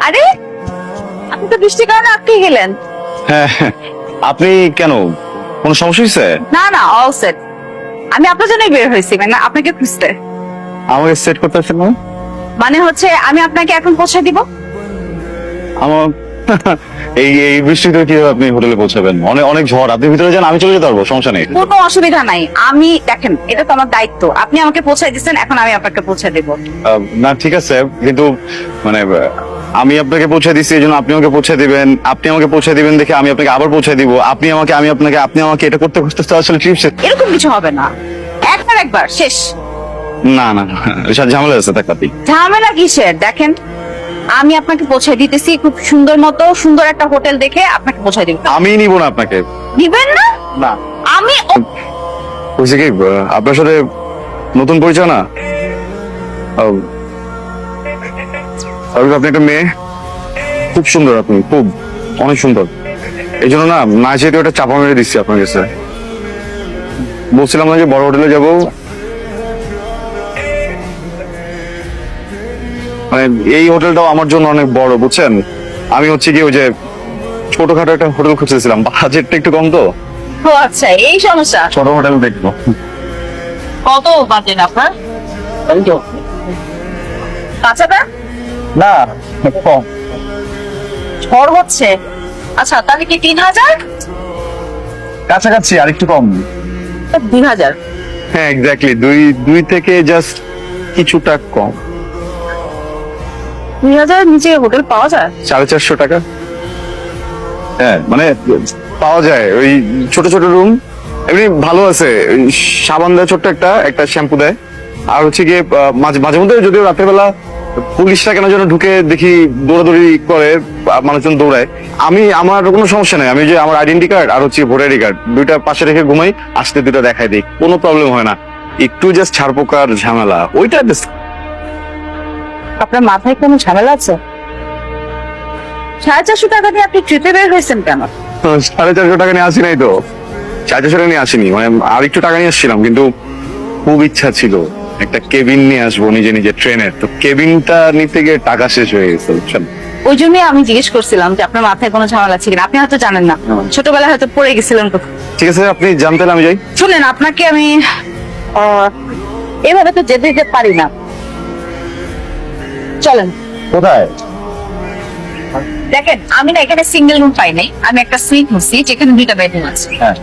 আরে আপনি তো বৃষ্টির কারণে আটকে গেলেন। হ্যাঁ, আপনি কেন, কোনো সমস্যা হয়েছে? না না, অল সেট। আমি আপনার জন্যই বের হয়েছি, মানে আপনাকে খুঁজতে। আমাকে সেট করতে আসছেন না? মানে হচ্ছে আমি আপনাকে এখন পৌঁছে দিব। আমার এই এই বৃষ্টিতে কিভাবে আপনি হোটেলে পৌঁছাবেন? অনেক অনেক ঝড়, আপনি ভিতরে যান, আমি চলে যেতে পারবো, সমস্যা নেই। কোনো অসুবিধা নাই, আমি দেখেন এটা তো আমার দায়িত্ব। আপনি আমাকে পৌঁছাই দিচ্ছেন, এখন আমি আপনাকে পৌঁছে দেব। না ঠিক আছে, কিন্তু মানে আমি আপনাকে পৌঁছে দিচ্ছি এই জন্য আপনি আমাকে পৌঁছে দিবেন, আপনি আমাকে পৌঁছে দিবেন দেখে আমি আপনাকে আবার পৌঁছে দিব, আপনি আমাকে আমি আপনাকে, আপনি আমাকে, এটা করতে করতে তো আসলে ট্রিপ শেষ। এরকম কিছু হবে না, একবার শেষ। না না না, এসব ঝামেলা আছে টাকাতেই। ঝামেলা কিসের? দেখেন আমি আপনাকে পৌঁছে দিতেছি, খুব সুন্দর মতো সুন্দর একটা হোটেল দেখে আপনাকে পৌঁছে দিব। আমি নিব না আপনাকে। দিবেন না? না, আমি বুঝছি কি, আপনার সাথে নতুন পরিচয় না। আপনি একটা মেয়ে, খুব সুন্দর, আপনি খুব অনেক সুন্দর, এই জন্য না না যেহেতু একটা চাপা মেরে দিচ্ছি আপনার কাছে। বলছিলাম না যে বড় হোটেলে যাব, মানে এই হোটেলটাও আমার জন্য অনেক বড়, বুঝছেন। আমি হচ্ছে কি ওই যে ছোটখাটো একটা হোটেল খুঁজতেছিলাম, বাজেটটা একটু কম তো। ও আচ্ছা, এই সমস্যা। ছোট হোটেল দেখবো। কত বাজেট আপনার? বাচ্চাটা না, কম। ঝড় হচ্ছে। আচ্ছা তাহলে কি 3000? কাছাকাছি আর একটু কম। 2000? হ্যাঁ এক্স্যাক্টলি, দুই থেকে জাস্ট কিছুটা কম। 2000 নিচে হোটেল পাওয়া যায়? 450 টাকা। হ্যাঁ মানে পাওয়া যায়, ওই ছোট ছোট রুম, এমনি ভালো আছে। ওই সাবান দেয় ছোট্ট একটা, একটা শ্যাম্পু দেয়, আর হচ্ছে গিয়ে মাঝে মাঝে মধ্যে যদিও রাতের বেলা পুলিশরা কেন যেন ঢুকে দেখি দৌড়াদৌড়ি করে, মানুষজন দৌড়ায়। আমার কোনো সমস্যা নেই, আমি যে আমার আইডেন্টি কার্ড আর হচ্ছে ভোটার আইডি কার্ড দুইটা পাশে রেখে ঘুমাই, আসতে দুইটা দেখাই দিই, কোনো প্রবলেম হয় না। একটু জাস্ট ছাড়পোকার ঝামেলা, ওইটা just আপনার মাথায় কোনো ঝামেলা আছে? 450 টাকা দিয়ে আপনি ট্রিপে বের হয়েছেন কেন? 450 টাকা নিয়ে আসি নাই তো, 450 টাকা নিয়ে আসিনি, মানে আর একটু টাকা নিয়ে আসছিলাম, কিন্তু খুব ইচ্ছা ছিল একটা কেবিন নিয়ে আসবো নিজে নিজে ট্রেনের, তো কেবিনটা নিতে গিয়ে টাকা শেষ হয়ে গেছে, বুঝছেন। ওই জন্যই আমি জিজ্ঞেস করছিলাম যে আপনার মাথায় কোনো ঝামেলা আছে কিনা। আপনি হয়তো জানেন না, ছোটবেলায় হয়তো পড়ে গেছিলেন কোথাও। ঠিক আছে, আপনি জানতেন আমি যাই। শুনেন, আপনাকে আমি এভাবে তো যেতে যেতে পারি না, চলেন। কোথায়? দেখেন আমি না এখানে সিঙ্গেল রুম পাই নাই, আমি একটা সুইট নিচ্ছি যেখানে 2টা বেডরুম আছে। হ্যাঁ